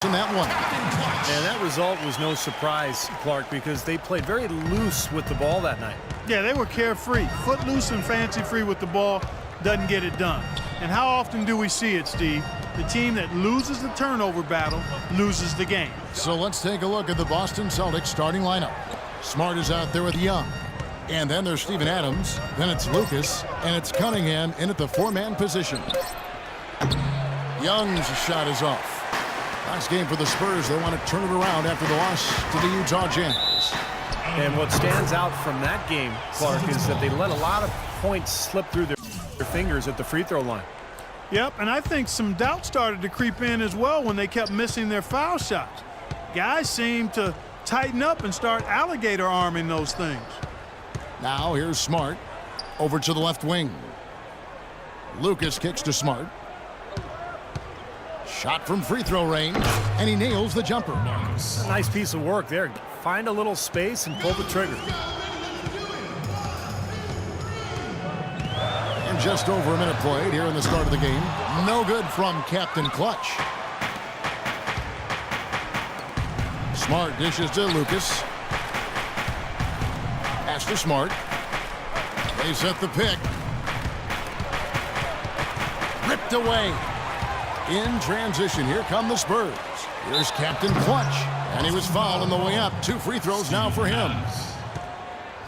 in that one. And that result was no surprise, Clark, because they played very loose with the ball that night. Yeah, they were carefree. Footloose and fancy-free with the ball doesn't get it done. And how often do we see it, Steve? The team that loses the turnover battle loses the game. So let's take a look at the Boston Celtics starting lineup. Smart is out there with Young. And then there's Steven Adams. Then it's Lucas. And it's Cunningham in at the four-man position. Young's shot is off. Last game for the Spurs. They want to turn it around after the loss to the Utah Jazz. And what stands out from that game, Clark, is that they let a lot of points slip through their fingers at the free throw line. Yep, and I think some doubt started to creep in as well when they kept missing their foul shots. Guys seem to tighten up and start alligator arming those things. Now here's Smart over to the left wing. Lucas kicks to Smart. Shot from free throw range, and he nails the jumper. A nice piece of work there. Find a little space and pull the trigger. And just over a minute played here in the start of the game. No good from Captain Clutch. Smart dishes to Lucas. Pass to Smart. They set the pick. Ripped away. In transition, here come the Spurs. Here's Captain Clutch, and he was fouled on the way up. 2 free throws now for him.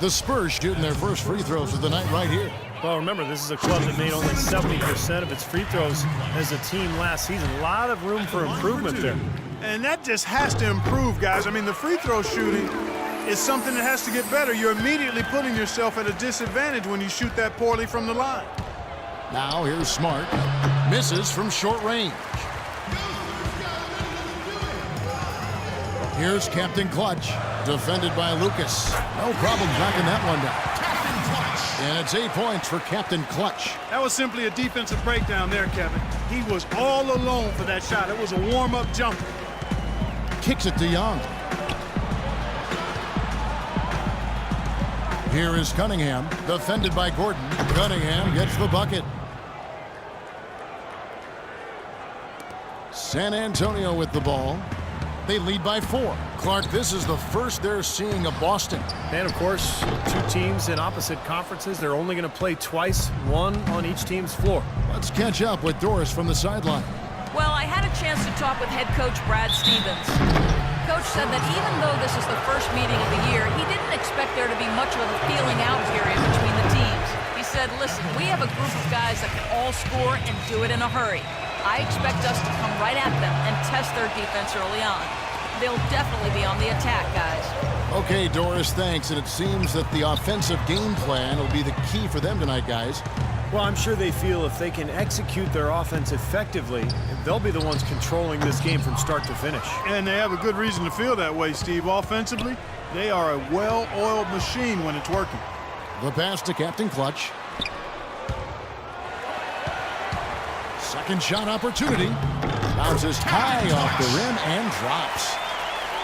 The Spurs shooting their first free throws of the night right here. Well, remember, this is a club that made only 70% of its free throws as a team last season. A lot of room for improvement there. And that just has to improve, guys. I mean, the free throw shooting is something that has to get better. You're immediately putting yourself at a disadvantage when you shoot that poorly from the line. Now here's Smart. Misses from short range. Here's Captain Clutch. Defended by Lucas. No problem knocking that one down. And it's 8 points for Captain Clutch. That was simply a defensive breakdown there, Kevin. He was all alone for that shot. It was a warm-up jumper. Kicks it to Young. Here is Cunningham. Defended by Gordon. Cunningham gets the bucket. San Antonio with the ball. They lead by 4. Clark, this is the first they're seeing of Boston. And, of course, 2 teams in opposite conferences. They're only going to play twice, one on each team's floor. Let's catch up with Doris from the sideline. Well, I had a chance to talk with head coach Brad Stevens. Coach said that even though this is the first meeting of the year, he didn't expect there to be much of a feeling out period between the teams. He said, listen, we have a group of guys that can all score and do it in a hurry. I expect us to come right at them and test their defense early on. They'll definitely be on the attack, guys. Okay, Doris, thanks. And it seems that the offensive game plan will be the key for them tonight, guys. Well, I'm sure they feel if they can execute their offense effectively, they'll be the ones controlling this game from start to finish. And they have a good reason to feel that way, Steve. Offensively, they are a well-oiled machine when it's working. The pass to Captain Clutch. Second shot opportunity. Bounces high off the rim and drops.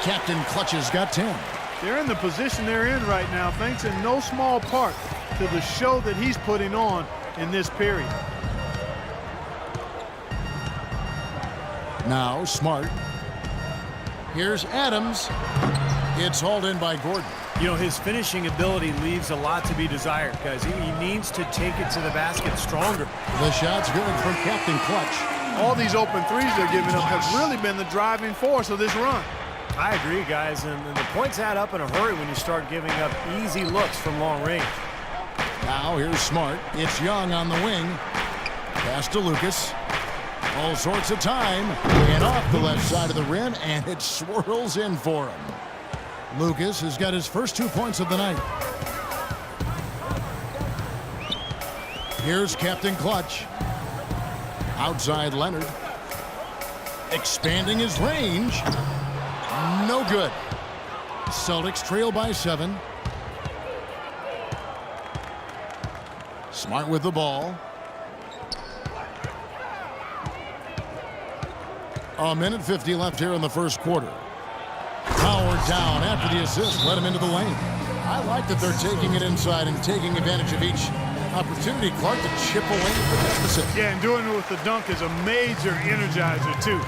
Captain Clutch has got 10. They're in the position they're in right now, thanks in no small part to the show that he's putting on in this period. Now Smart. Here's Adams. It's hauled in by Gordon. You know, his finishing ability leaves a lot to be desired, guys. He needs to take it to the basket stronger. The shot's good from Captain Clutch. All these open threes they're giving up have really been the driving force of this run. I agree, guys, and the points add up in a hurry when you start giving up easy looks from long range. Now here's Smart. It's Young on the wing. Pass to Lucas. All sorts of time. And off the left side of the rim, and it swirls in for him. Lucas has got his first 2 points of the night. Here's Captain Clutch. Outside Leonard. Expanding his range. No good. Celtics trail by 7. Smart with the ball. A minute 50 left here in the first quarter. Power down after the assist. Let him into the lane. I like that they're taking it inside and taking advantage of each opportunity, Clark, to chip away at the deficit. Yeah, and doing it with the dunk is a major energizer, too.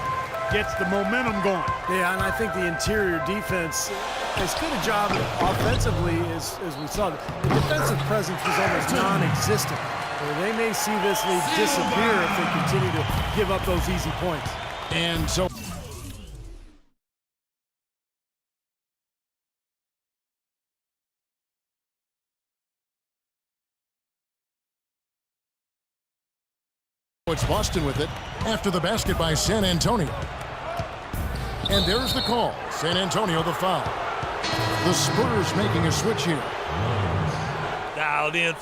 gets the momentum going. Yeah, and I think the interior defense, as good a job offensively as we saw. The defensive presence was almost non-existent. They may see this lead disappear if they continue to give up those easy points. And so it's Boston with it after the basket by San Antonio. And there's the call. San Antonio the foul. The Spurs making a switch here. Dialed in.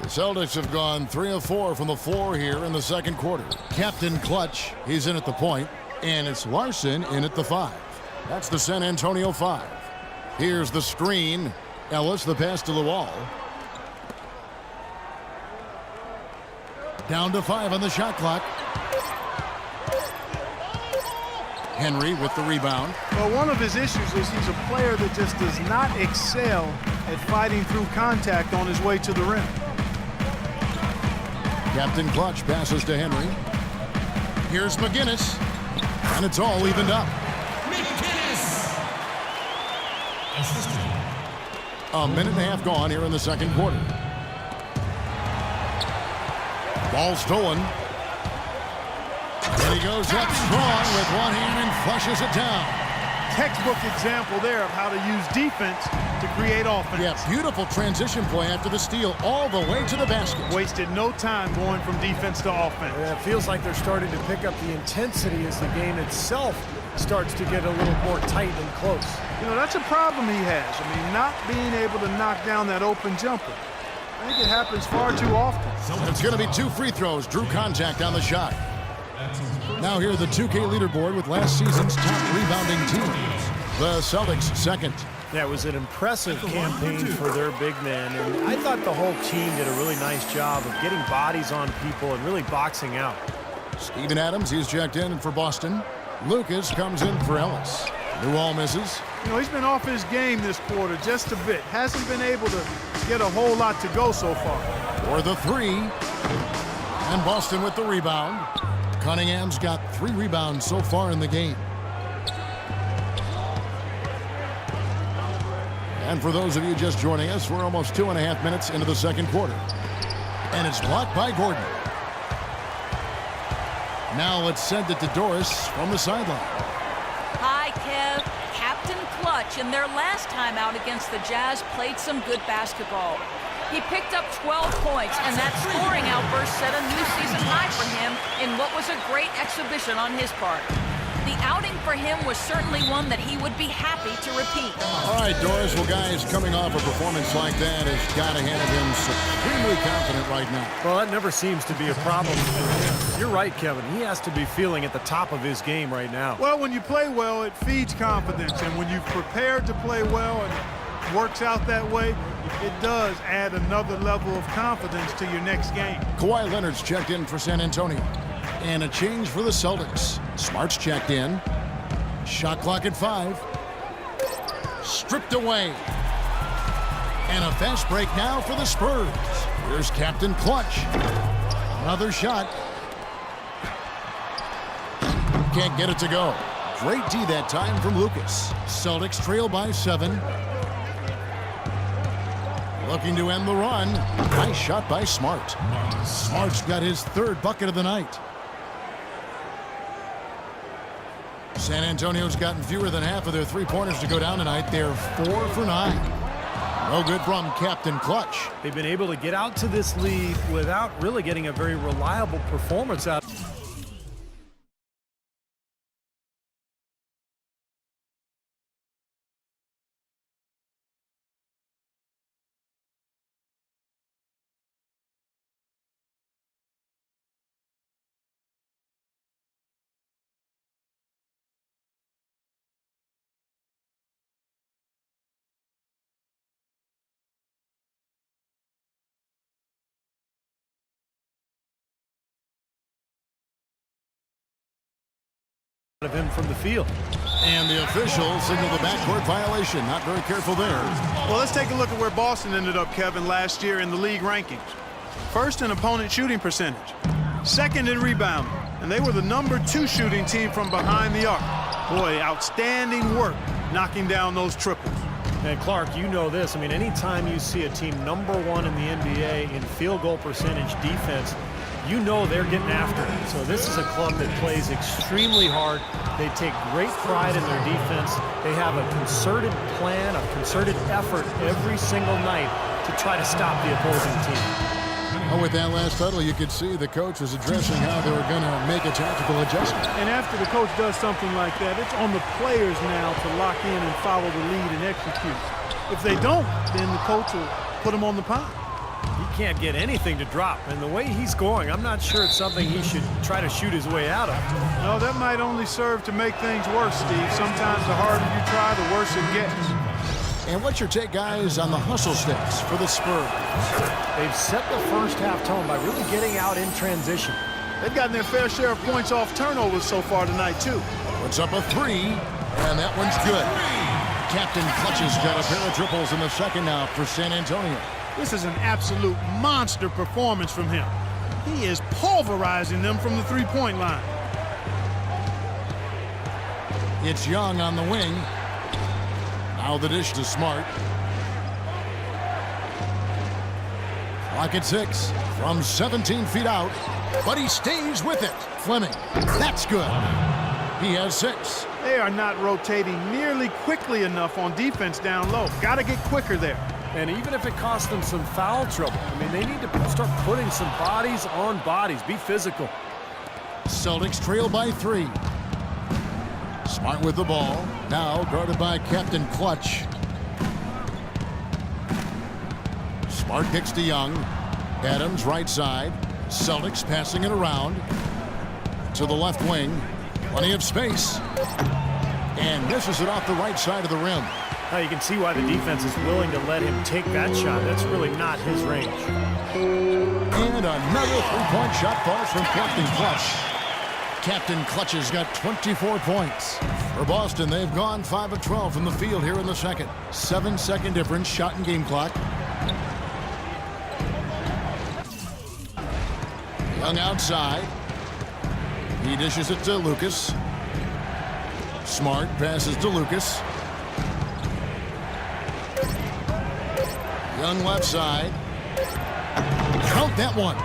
The Celtics have gone 3 of 4 from the floor here in the second quarter. Captain Clutch, he's in at the point, and it's Larson in at the 5. That's the San Antonio 5. Here's the screen. Ellis, the pass to the wall. Down to 5 on the shot clock. Henry with the rebound. Well, one of his issues is he's a player that just does not excel at fighting through contact on his way to the rim. Captain Clutch passes to Henry. Here's McGinnis. And it's all evened up. A minute and a half gone here in the second quarter. Ball stolen. And he goes up strong with one hand and flushes it down. Textbook example there of how to use defense to create offense. Yeah, beautiful transition play after the steal all the way to the basket. Wasted no time going from defense to offense. Yeah, it feels like they're starting to pick up the intensity as the game itself starts to get a little more tight and close. You know, that's a problem he has. I mean, not being able to knock down that open jumper. I think it happens far too often. It's going to be 2 free throws. Drew contact on the shot. Now here the 2K leaderboard with last season's top rebounding teams. The Celtics second. Yeah, it was an impressive campaign for their big man, and I thought the whole team did a really nice job of getting bodies on people and really boxing out. Steven Adams, he's checked in for Boston. Lucas comes in for Ellis. Newell misses. You know, he's been off his game this quarter just a bit. Hasn't been able to get a whole lot to go so far. For the 3. And Boston with the rebound. Cunningham's got 3 rebounds so far in the game. And for those of you just joining us, we're almost 2.5 minutes into the second quarter. And it's blocked by Gordon. Now let's send it to Doris from the sideline. Hi, Kev. Captain Clutch, in their last time out against the Jazz, played some good basketball. He picked up 12 points, and that scoring outburst set a new season high for him in what was a great exhibition on his part. The outing for him was certainly one that he would be happy to repeat. All right, Doris. Well, guys, coming off a performance like that has got to have him supremely confident right now. Well, that never seems to be a problem. You're right, Kevin. He has to be feeling at the top of his game right now. Well, when you play well, it feeds confidence. And when you've prepared to play well and it works out that way, it does add another level of confidence to your next game. Kawhi Leonard's checked in for San Antonio. And a change for the Celtics. Smart's checked in. Shot clock at 5. Stripped away. And a fast break now for the Spurs. Here's Captain Clutch. Another shot. Can't get it to go. Great D that time from Lucas. Celtics trail by 7. Looking to end the run. Nice shot by Smart. Smart's got his 3rd bucket of the night. San Antonio's gotten fewer than half of their 3-pointers to go down tonight. They're 4 for 9. No good from Captain Clutch. They've been able to get out to this lead without really getting a very reliable performance out. Of him from the field. And the official signaled the backcourt violation. Not very careful there. Well, let's take a look at where Boston ended up, Kevin, last year in the league rankings. First in opponent shooting percentage, second in rebounding, and they were the #2 shooting team from behind the arc. Boy, outstanding work knocking down those triples. And Clark, you know this. I mean, anytime you see a team #1 in the NBA in field goal percentage defense, you know they're getting after it. So this is a club that plays extremely hard. They take great pride in their defense. They have a concerted plan, a concerted effort every single night to try to stop the opposing team. Well, with that last huddle, you could see the coach was addressing how they were going to make a tactical adjustment. And after the coach does something like that, it's on the players now to lock in and follow the lead and execute. If they don't, then the coach will put them on the pound. He can't get anything to drop, and the way he's going, I'm not sure it's something he should try to shoot his way out of. No, that might only serve to make things worse, Steve. Sometimes the harder you try, the worse it gets. And what's your take, guys, on the hustle sticks for the Spurs? They've set the first half tone by really getting out in transition. They've gotten their fair share of points off turnovers so far tonight, too. Puts up a 3, and that one's good. Captain Clutch's got a pair of triples in the second now for San Antonio. This is an absolute monster performance from him. He is pulverizing them from the three-point line. It's Young on the wing. Now the dish to Smart. Clock at 6 from 17 feet out, but he stays with it. Fleming, that's good. He has 6. They are not rotating nearly quickly enough on defense down low. Got to get quicker there. And even if it costs them some foul trouble, I mean, they need to start putting some bodies on bodies. Be physical. Celtics trail by 3. Smart with the ball. Now guarded by Captain Clutch. Smart kicks to Young. Adams right side. Celtics passing it around to the left wing. Plenty of space. And misses it off the right side of the rim. Now you can see why the defense is willing to let him take that shot. That's really not his range. And another three-point shot falls from Captain Clutch. Captain Clutch has got 24 points. For Boston, they've gone 5 of 12 from the field here in the second. 7-second difference, shot and game clock. Young outside. He dishes it to Lucas. Smart passes to Lucas. Young left side. Count that one.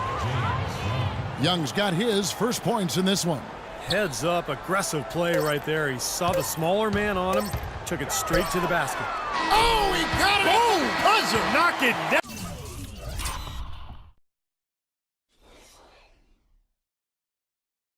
Young's got his first points in this one. Heads up, aggressive play right there. He saw the smaller man on him, took it straight to the basket. Oh, he got it! Boom! Buzzer, knock it down.